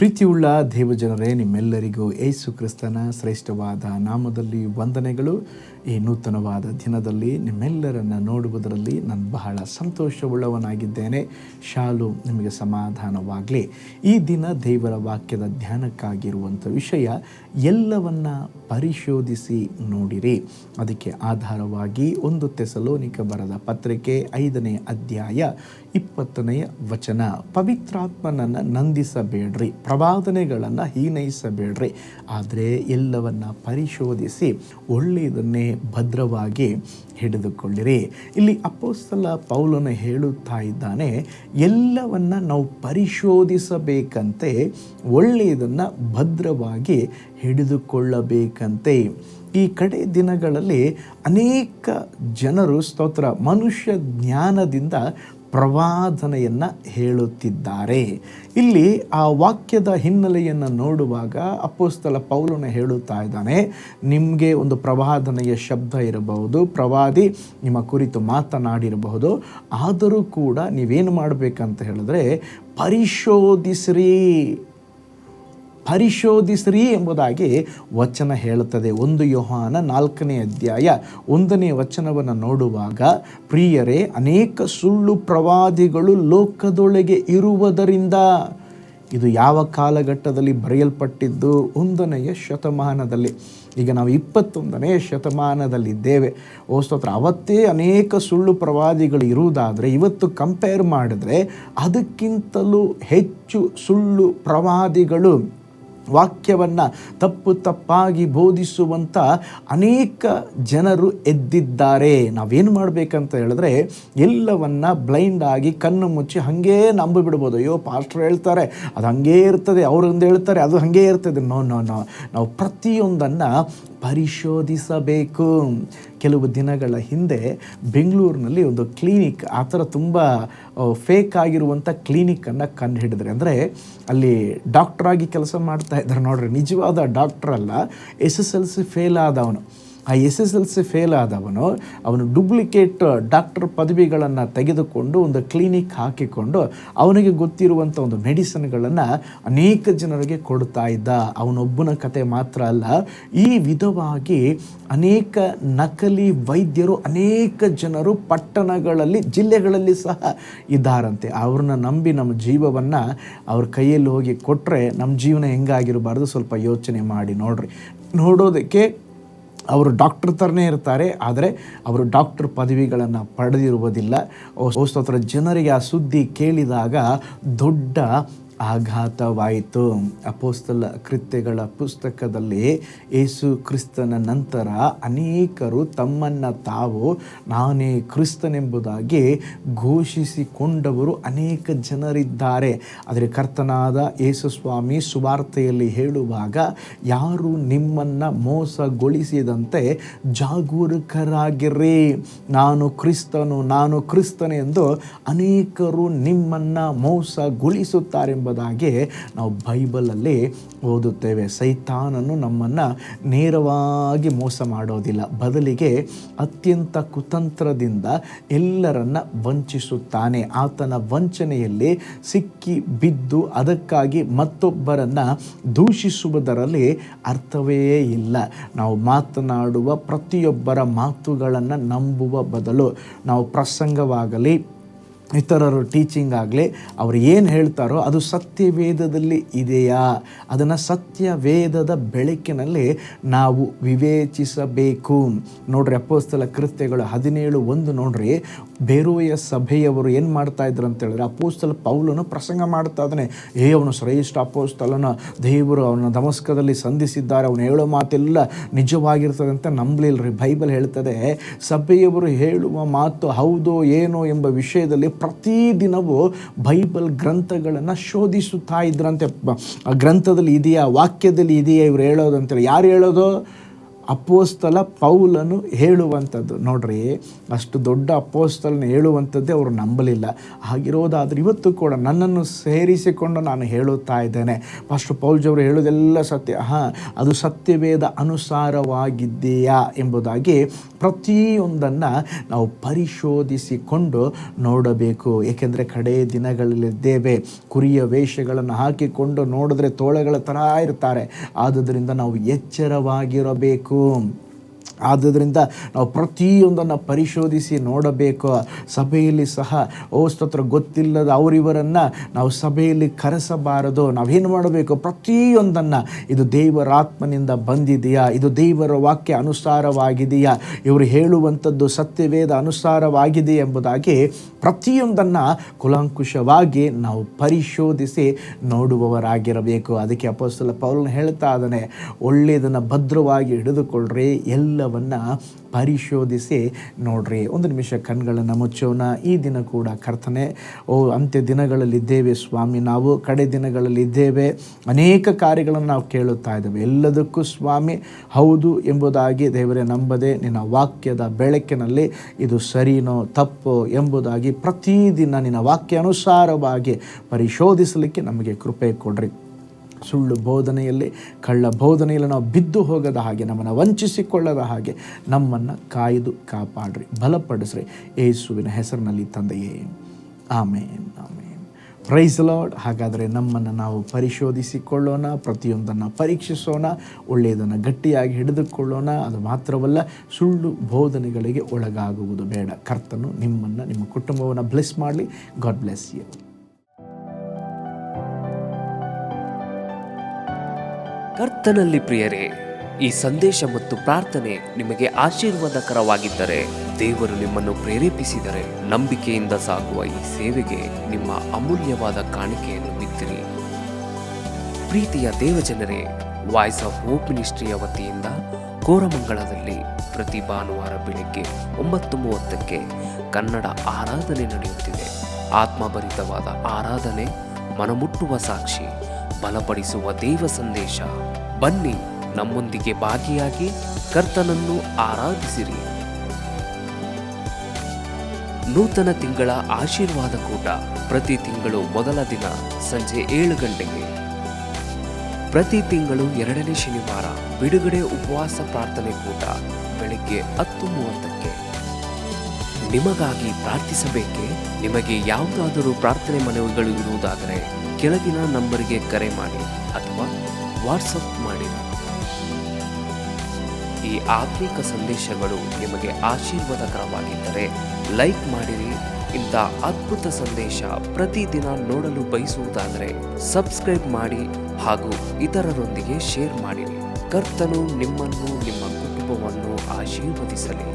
ಪ್ರೀತಿಯುಳ್ಳ ದೇವಜನರೇ, ನಿಮ್ಮೆಲ್ಲರಿಗೂ ಯೇಸು ಕ್ರಿಸ್ತನ ಶ್ರೇಷ್ಠವಾದ ನಾಮದಲ್ಲಿ ವಂದನೆಗಳು. ಈ ನೂತನವಾದ ದಿನದಲ್ಲಿ ನಿಮ್ಮೆಲ್ಲರನ್ನು ನೋಡುವುದರಲ್ಲಿ ನಾನು ಬಹಳ ಸಂತೋಷವುಳ್ಳವನಾಗಿದ್ದೇನೆ. ಶಾಲು ನಿಮಗೆ ಸಮಾಧಾನವಾಗಲಿ. ಈ ದಿನ ದೇವರ ವಾಕ್ಯದ ಧ್ಯಾನಕ್ಕಾಗಿರುವಂಥ ವಿಷಯ, ಎಲ್ಲವನ್ನ ಪರಿಶೋಧಿಸಿ ನೋಡಿರಿ. ಅದಕ್ಕೆ ಆಧಾರವಾಗಿ 1 ಥೆಸಲೋನಿಕ ಬರೆದ ಪತ್ರಿಕೆ 5ನೇ ಅಧ್ಯಾಯ 20ನೇ ವಚನ, ಪವಿತ್ರಾತ್ಮನನ್ನು ನಂದಿಸಬೇಡ್ರಿ, ಪ್ರವಾದನೆಗಳನ್ನು ಹೀನೈಸಬೇಡ್ರಿ, ಆದರೆ ಎಲ್ಲವನ್ನ ಪರಿಶೋಧಿಸಿ ಒಳ್ಳೆಯದನ್ನೇ ಭದ್ರವಾಗಿ ಹಿಡಿದುಕೊಳ್ಳಿರಿ. ಇಲ್ಲಿ ಅಪೊಸ್ತಲ ಪೌಲನು ಹೇಳುತ್ತಾ ಇದ್ದಾನೆ, ಎಲ್ಲವನ್ನ ನಾವು ಪರಿಶೋಧಿಸಬೇಕಂತೆ, ಒಳ್ಳೆಯದನ್ನು ಭದ್ರವಾಗಿ ಹಿಡಿದುಕೊಳ್ಳಬೇಕಂತೆ. ಈ ಕಡೆ ದಿನಗಳಲ್ಲಿ ಅನೇಕ ಜನರು ಮನುಷ್ಯ ಜ್ಞಾನದಿಂದ ಪ್ರವಾದನೆಯನ್ನು ಹೇಳುತ್ತಿದ್ದಾರೆ. ಇಲ್ಲಿ ಆ ವಾಕ್ಯದ ಹಿನ್ನೆಲೆಯನ್ನು ನೋಡುವಾಗ ಅಪೊಸ್ತಲ ಪೌಲನು ಹೇಳುತ್ತಾ ಇದ್ದಾನೆ, ನಿಮಗೆ ಒಂದು ಪ್ರವಾದನೆಯ ಶಬ್ದ ಇರಬಹುದು, ಪ್ರವಾದಿ ನಿಮ್ಮ ಕುರಿತು ಮಾತನಾಡಿರಬಹುದು, ಆದರೂ ಕೂಡ ನೀವೇನು ಮಾಡಬೇಕಂತ ಹೇಳಿದ್ರೆ ಪರಿಶೋಧಿಸ್ರಿ ಎಂಬುದಾಗಿ ವಚನ ಹೇಳುತ್ತದೆ. 1 ಯೋಹಾನ 4ನೇ ಅಧ್ಯಾಯ 1ನೇ ವಚನವನ್ನು ನೋಡುವಾಗ, ಪ್ರಿಯರೇ, ಅನೇಕ ಸುಳ್ಳು ಪ್ರವಾದಿಗಳು ಲೋಕದೊಳಗೆ ಇರುವುದರಿಂದ. ಇದು ಯಾವ ಕಾಲಘಟ್ಟದಲ್ಲಿ ಬರೆಯಲ್ಪಟ್ಟಿದ್ದು? 1ನೇ ಶತಮಾನದಲ್ಲಿ. ಈಗ ನಾವು 21ನೇ ಶತಮಾನದಲ್ಲಿದ್ದೇವೆ. ಅವತ್ತೇ ಅನೇಕ ಸುಳ್ಳು ಪ್ರವಾದಿಗಳು ಇರುವುದಾದರೆ, ಇವತ್ತು ಕಂಪೇರ್ ಮಾಡಿದ್ರೆ ಅದಕ್ಕಿಂತಲೂ ಹೆಚ್ಚು ಸುಳ್ಳು ಪ್ರವಾದಿಗಳು ವಾಕ್ಯವನ್ನು ತಪ್ಪಾಗಿ ಬೋಧಿಸುವಂಥ ಅನೇಕ ಜನರು ಎದ್ದಿದ್ದಾರೆ. ನಾವೇನು ಮಾಡಬೇಕಂತ ಹೇಳಿದ್ರೆ, ಎಲ್ಲವನ್ನ ಬ್ಲೈಂಡ್ ಆಗಿ ಕಣ್ಣು ಮುಚ್ಚಿ ಹಾಗೇ ನಂಬಿಬಿಡ್ಬೋದು. ಅಯ್ಯೋ, ಪಾಸ್ಟರ್ ಹೇಳ್ತಾರೆ ಅದು ಹಾಗೇ ಇರ್ತದೆ, ಅವರೊಂದು ಹೇಳ್ತಾರೆ ಅದು ಹಾಗೇ ಇರ್ತದೆ. ನೋ, ನಾವು ಪ್ರತಿಯೊಂದನ್ನು ಪರಿಶೋಧಿಸಬೇಕು. ಕೆಲವು ದಿನಗಳ ಹಿಂದೆ ಬೆಂಗಳೂರಿನಲ್ಲಿ ಒಂದು ಕ್ಲಿನಿಕ್, ಆ ಥರ ತುಂಬ ಫೇಕ್ ಆಗಿರುವಂಥ ಕ್ಲಿನಿಕ್ಕನ್ನು ಕಂಡು ಹಿಡಿದ್ರೆ. ಅಂದರೆ ಅಲ್ಲಿ ಡಾಕ್ಟ್ರಾಗಿ ಕೆಲಸ ಮಾಡ್ತಾ ಇದ್ದಾರೆ ನೋಡ್ರಿ, ನಿಜವಾದ ಡಾಕ್ಟ್ರ್ ಅಲ್ಲ, SSLC ಫೇಲ್ ಆದವನು. ಆ SSLC ಫೇಲ್ ಆದವನು ಅವನು ಡೂಪ್ಲಿಕೇಟ್ ಡಾಕ್ಟರ್ ಪದವಿಗಳನ್ನು ತೆಗೆದುಕೊಂಡು ಒಂದು ಕ್ಲಿನಿಕ್ ಹಾಕಿಕೊಂಡು ಅವನಿಗೆ ಗೊತ್ತಿರುವಂಥ ಒಂದು ಮೆಡಿಸಿನ್ಗಳನ್ನು ಅನೇಕ ಜನರಿಗೆ ಕೊಡ್ತಾ ಇದ್ದ. ಅವನೊಬ್ಬನ ಕತೆ ಮಾತ್ರ ಅಲ್ಲ, ಈ ವಿಧವಾಗಿ ಅನೇಕ ನಕಲಿ ವೈದ್ಯರು, ಅನೇಕ ಜನರು ಪಟ್ಟಣಗಳಲ್ಲಿ, ಜಿಲ್ಲೆಗಳಲ್ಲಿ ಸಹ ಇದ್ದಾರಂತೆ. ಅವ್ರನ್ನ ನಂಬಿ ನಮ್ಮ ಜೀವವನ್ನು ಅವ್ರ ಕೈಯಲ್ಲಿ ಹೋಗಿ ಕೊಟ್ಟರೆ ನಮ್ಮ ಜೀವನ ಹೆಂಗಾಗಿರಬಾರ್ದು? ಸ್ವಲ್ಪ ಯೋಚನೆ ಮಾಡಿ ನೋಡ್ರಿ. ನೋಡೋದಕ್ಕೆ ಅವರು ಡಾಕ್ಟರ್ ಥರನೇ ಇರ್ತಾರೆ, ಆದರೆ ಅವರು ಡಾಕ್ಟರ್ ಪದವಿಗಳನ್ನು ಪಡೆದಿರುವುದಿಲ್ಲ. ಜನರಿಗೆ ಆ ಸುದ್ದಿ ಕೇಳಿದಾಗ ದೊಡ್ಡ ಆಘಾತವಾಯಿತು. ಅಪೊಸ್ತಲ ಕೃತ್ಯಗಳ ಪುಸ್ತಕದಲ್ಲಿ ಯೇಸು ಕ್ರಿಸ್ತನ ನಂತರ ಅನೇಕರು ತಮ್ಮನ್ನು ತಾವು ನಾನೇ ಕ್ರಿಸ್ತನೆಂಬುದಾಗಿ ಘೋಷಿಸಿಕೊಂಡವರು ಅನೇಕ ಜನರಿದ್ದಾರೆ. ಆದರೆ ಕರ್ತನಾದ ಯೇಸು ಸ್ವಾಮಿ ಸುವಾರ್ತೆಯಲ್ಲಿ ಹೇಳುವಾಗ, ಯಾರು ನಿಮ್ಮನ್ನು ಮೋಸಗೊಳಿಸಿದಂತೆ ಜಾಗರೂಕರಾಗಿರ್ರಿ, ನಾನು ಕ್ರಿಸ್ತನೇ ಎಂದು ಅನೇಕರು ನಿಮ್ಮನ್ನು ಮೋಸಗೊಳಿಸುತ್ತಾರೆ ಎಂಬುದಾಗಿ ನಾವು ಬೈಬಲಲ್ಲಿ ಓದುತ್ತೇವೆ. ಸೈತಾನನು ನಮ್ಮನ್ನು ನೇರವಾಗಿ ಮೋಸ ಮಾಡೋದಿಲ್ಲ, ಬದಲಿಗೆ ಅತ್ಯಂತ ಕುತಂತ್ರದಿಂದ ಎಲ್ಲರನ್ನ ವಂಚಿಸುತ್ತಾನೆ. ಆತನ ವಂಚನೆಯಲ್ಲಿ ಸಿಕ್ಕಿ ಬಿದ್ದು ಅದಕ್ಕಾಗಿ ಮತ್ತೊಬ್ಬರನ್ನು ದೂಷಿಸುವುದರಲ್ಲಿ ಅರ್ಥವೇ ಇಲ್ಲ. ನಾವು ಮಾತನಾಡುವ ಪ್ರತಿಯೊಬ್ಬರ ಮಾತುಗಳನ್ನು ನಂಬುವ ಬದಲು, ನಾವು ಪ್ರಸಂಗವಾಗಲಿ, ಇತರರು ಟೀಚಿಂಗ್ ಆಗಲಿ, ಅವರು ಏನು ಹೇಳ್ತಾರೋ ಅದು ಸತ್ಯವೇದದಲ್ಲಿ ಇದೆಯಾ, ಅದನ್ನು ಸತ್ಯವೇದದ ಬೆಳಕಿನಲ್ಲಿ ನಾವು ವಿವೇಚಿಸಬೇಕು. ನೋಡ್ರಿ, ಅಪೊಸ್ತಲ ಕೃತ್ಯಗಳು 17:1 ನೋಡ್ರಿ, ಬೇರೋಯ ಸಭೆಯವರು ಏನು ಮಾಡ್ತಾ ಇದ್ರು ಅಂತ ಹೇಳಿದ್ರೆ, ಅಪೊಸ್ತಲ ಪೌಲನು ಪ್ರಸಂಗ ಮಾಡ್ತಾ ಇದ್ದಾನೆ. ಅವನು ಶ್ರೇಷ್ಠ ಅಪೊಸ್ತಲನ, ದೇವರು ಅವನ ದಮಸ್ಕದಲ್ಲಿ ಸಂಧಿಸಿದ್ದಾರೆ, ಅವನು ಹೇಳೋ ಮಾತೆಲ್ಲ ನಿಜವಾಗಿರ್ತದೆ ಅಂತ ನಂಬಲಿಲ್ಲರಿ. ಬೈಬಲ್ ಹೇಳ್ತದೆ, ಸಭೆಯವರು ಹೇಳುವ ಮಾತು ಹೌದೋ ಏನೋ ಎಂಬ ವಿಷಯದಲ್ಲಿ ಪ್ರತಿದಿನವೂ ಬೈಬಲ್ ಗ್ರಂಥಗಳನ್ನು ಶೋಧಿಸುತ್ತಾ ಇದ್ರಂತೆ. ಆ ಗ್ರಂಥದಲ್ಲಿ ಇದೆಯಾ, ವಾಕ್ಯದಲ್ಲಿ ಇದೆಯಾ ಇವ್ರು ಹೇಳೋದು ಅಂತೇಳಿ. ಯಾರು ಹೇಳೋದು? ಅಪೋಸ್ತಲ ಪೌಲನು ಹೇಳುವಂಥದ್ದು. ನೋಡ್ರಿ, ಅಷ್ಟು ದೊಡ್ಡ ಅಪೋಸ್ತಲನ ಹೇಳುವಂಥದ್ದೇ ಅವರು ನಂಬಲಿಲ್ಲ. ಹಾಗಿರೋದಾದ್ರೆ ಇವತ್ತು ಕೂಡ ನನ್ನನ್ನು ಸೇರಿಸಿಕೊಂಡು ನಾನು ಹೇಳುತ್ತಾ ಇದ್ದೇನೆ, ಪಾಸ್ಟರ್ ಪೌಲ್ಜವರು ಹೇಳೋದೆಲ್ಲ ಸತ್ಯ, ಅದು ಸತ್ಯವೇದ ಅನುಸಾರವಾಗಿದೆಯಾ ಎಂಬುದಾಗಿ ಪ್ರತಿಯೊಂದನ್ನು ನಾವು ಪರಿಶೋಧಿಸಿಕೊಂಡು ನೋಡಬೇಕು. ಏಕೆಂದರೆ ಕಡೇ ದಿನಗಳಲ್ಲಿದ್ದೇವೆ. ಕುರಿಯ ವೇಷಗಳನ್ನು ಹಾಕಿಕೊಂಡು ನೋಡಿದ್ರೆ ತೋಳಗಳ ಥರ ಇರ್ತಾರೆ. ಆದುದರಿಂದ ನಾವು ಎಚ್ಚರವಾಗಿರಬೇಕು. ಆದ್ದರಿಂದ ನಾವು ಪ್ರತಿಯೊಂದನ್ನು ಪರಿಶೋಧಿಸಿ ನೋಡಬೇಕು. ಸಭೆಯಲ್ಲಿ ಸಹ ಸ್ತೋತ್ರ ಗೊತ್ತಿಲ್ಲದ ಅವರಿವರನ್ನು ನಾವು ಸಭೆಯಲ್ಲಿ ಕರೆಸಬಾರದು. ನಾವೇನು ಮಾಡಬೇಕು? ಪ್ರತಿಯೊಂದನ್ನು ಇದು ದೇವರಾತ್ಮನಿಂದ ಬಂದಿದೆಯಾ, ಇದು ದೇವರ ವಾಕ್ಯ ಅನುಸಾರವಾಗಿದೆಯಾ, ಇವರು ಹೇಳುವಂಥದ್ದು ಸತ್ಯವೇದ ಅನುಸಾರವಾಗಿದೆ ಎಂಬುದಾಗಿ ಪ್ರತಿಯೊಂದನ್ನು ಕುಲಂಕುಷವಾಗಿ ನಾವು ಪರಿಶೋಧಿಸಿ ನೋಡುವವರಾಗಿರಬೇಕು. ಅದಕ್ಕೆ ಅಪೊಸ್ತಲ ಪೌಲನು ಹೇಳ್ತಾ ಇದ್ದಾನೆ, ಒಳ್ಳೆಯದನ್ನು ಭದ್ರವಾಗಿ ಹಿಡಿದುಕೊಳ್ಳ್ರಿ, ಎಲ್ಲವನ್ನು ಪರಿಶೋಧಿಸಿ ನೋಡ್ರಿ. ಒಂದು ನಿಮಿಷ ಕಣ್ಗಳನ್ನು ಮುಚ್ಚೋಣ. ಈ ದಿನ ಕೂಡ ಕರ್ತನೆ, ಅಂತ್ಯ ದಿನಗಳಲ್ಲಿದ್ದೇವೆ ಸ್ವಾಮಿ, ನಾವು ಕಡೆ ದಿನಗಳಲ್ಲಿದ್ದೇವೆ. ಅನೇಕ ಕಾರ್ಯಗಳನ್ನು ನಾವು ಕೇಳುತ್ತಾ ಇದ್ದೇವೆ. ಎಲ್ಲದಕ್ಕೂ ಸ್ವಾಮಿ ಹೌದು ಎಂಬುದಾಗಿ ದೇವರೇ ನಂಬದೆ ನಿನ್ನ ವಾಕ್ಯದ ಬೆಳಕಿನಲ್ಲಿ ಇದು ಸರಿನೋ ತಪ್ಪೋ ಎಂಬುದಾಗಿ ಪ್ರತಿದಿನ ನಿನ್ನ ವಾಕ್ಯ ಅನುಸಾರವಾಗಿ ಪರಿಶೋಧಿಸಲಿಕ್ಕೆ ನಮಗೆ ಕೃಪೆ ಕೊಡ್ರಿ. ಸುಳ್ಳು ಬೋಧನೆಯಲ್ಲಿ, ಕಳ್ಳ ಬೋಧನೆಯಲ್ಲಿ ನಾವು ಬಿದ್ದು ಹೋಗದ ಹಾಗೆ, ನಮ್ಮನ್ನು ವಂಚಿಸಿಕೊಳ್ಳದ ಹಾಗೆ ನಮ್ಮನ್ನು ಕಾಯ್ದು ಕಾಪಾಡ್ರಿ, ಬಲಪಡಿಸ್ರಿ. ಯೇಸುವಿನ ಹೆಸರಿನಲ್ಲಿ ತಂದೆಯೇ, ಆಮೇನ್, ಆಮೇನ್. Price lord. ಹಾಗಾದರೆ ನಮ್ಮನ್ನು ನಾವು ಪರಿಶೋಧಿಸಿಕೊಳ್ಳೋಣ, ಪ್ರತಿಯೊಂದನ್ನು ಪರೀಕ್ಷಿಸೋಣ, ಒಳ್ಳೆಯದನ್ನು ಗಟ್ಟಿಯಾಗಿ ಹಿಡಿದುಕೊಳ್ಳೋಣ. ಅದು ಮಾತ್ರವಲ್ಲ, ಸುಳ್ಳು ಬೋಧನೆಗಳಿಗೆ ಒಳಗಾಗುವುದು ಬೇಡ. ಕರ್ತನು ನಿಮ್ಮನ್ನು, ನಿಮ್ಮ ಕುಟುಂಬವನ್ನು ಬ್ಲೆಸ್ ಮಾಡಲಿ. God bless you. ಕರ್ತನಲ್ಲಿ ಪ್ರಿಯರೇ, ಈ ಸಂದೇಶ ಮತ್ತು ಪ್ರಾರ್ಥನೆ ನಿಮಗೆ ಆಶೀರ್ವಾದಕರವಾಗಿದ್ದರೆ, ದೇವರು ನಿಮ್ಮನ್ನು ಪ್ರೇರೇಪಿಸಿದರೆ, ನಂಬಿಕೆಯಿಂದ ಸಾಗುವ ಈ ಸೇವೆಗೆ ನಿಮ್ಮ ಅಮೂಲ್ಯವಾದ ಕಾಣಿಕೆಯನ್ನು ಬಿತ್ತಿರಿ. ಪ್ರೀತಿಯ ದೇವಜನರೇ, ವಾಯ್ಸ್ ಆಫ್ ಹೋಪ್ ಮಿನಿಸ್ಟ್ರಿಯ ವತಿಯಿಂದ ಕೋರಮಂಗಲದಲ್ಲಿ ಪ್ರತಿ ಭಾನುವಾರ ಬೆಳಿಗ್ಗೆ 9:30ಕ್ಕೆ ಕನ್ನಡ ಆರಾಧನೆ ನಡೆಯುತ್ತಿದೆ. ಆತ್ಮಭರಿತವಾದ ಆರಾಧನೆ, ಮನಮುಟ್ಟುವ ಸಾಕ್ಷಿ, ಬಲಪಡಿಸುವ ದೇವ ಸಂದೇಶ. ಬನ್ನಿ, ನಮ್ಮೊಂದಿಗೆ ಭಾಗಿಯಾಗಿ ಕರ್ತನನ್ನು ಆರಾಧಿಸಿರಿ. ನೂತನ ತಿಂಗಳ ಆಶೀರ್ವಾದ ಕೂಟ ಪ್ರತಿ ತಿಂಗಳು ಮೊದಲ ದಿನ ಸಂಜೆ 7 ಗಂಟೆಗೆ. ಪ್ರತಿ ತಿಂಗಳು 2ನೇ ಶನಿವಾರ ಬಿಡುಗಡೆ ಉಪವಾಸ ಪ್ರಾರ್ಥನೆ ಕೂಟ ಬೆಳಿಗ್ಗೆ 10:30ಕ್ಕೆ. ನಿಮಗಾಗಿ ಪ್ರಾರ್ಥಿಸಬೇಕೆ? ನಿಮಗೆ ಯಾವುದಾದರೂ ಪ್ರಾರ್ಥನೆ ಮನವಿಗಳು ಇರುವುದಾದರೆ ಕೆಳಗಿನ ನಂಬರಿಗೆ ಕರೆ ಮಾಡಿ ಅಥವಾ ವಾಟ್ಸಪ್ ಮಾಡಿ. ಈ ಆತ್ಮಿಕ ಸಂದೇಶಗಳು ನಿಮಗೆ ಆಶೀರ್ವಾದಕರವಾಗಿದ್ದರೆ ಲೈಕ್ ಮಾಡಿರಿ. ಇಂಥ ಅದ್ಭುತ ಸಂದೇಶ ಪ್ರತಿದಿನ ನೋಡಲು ಬಯಸುವುದಾದರೆ ಸಬ್ಸ್ಕ್ರೈಬ್ ಮಾಡಿ ಹಾಗೂ ಇತರರೊಂದಿಗೆ ಶೇರ್ ಮಾಡಿರಿ. ಕರ್ತನು ನಿಮ್ಮನ್ನು, ನಿಮ್ಮ ಕುಟುಂಬವನ್ನು ಆಶೀರ್ವದಿಸಲಿ.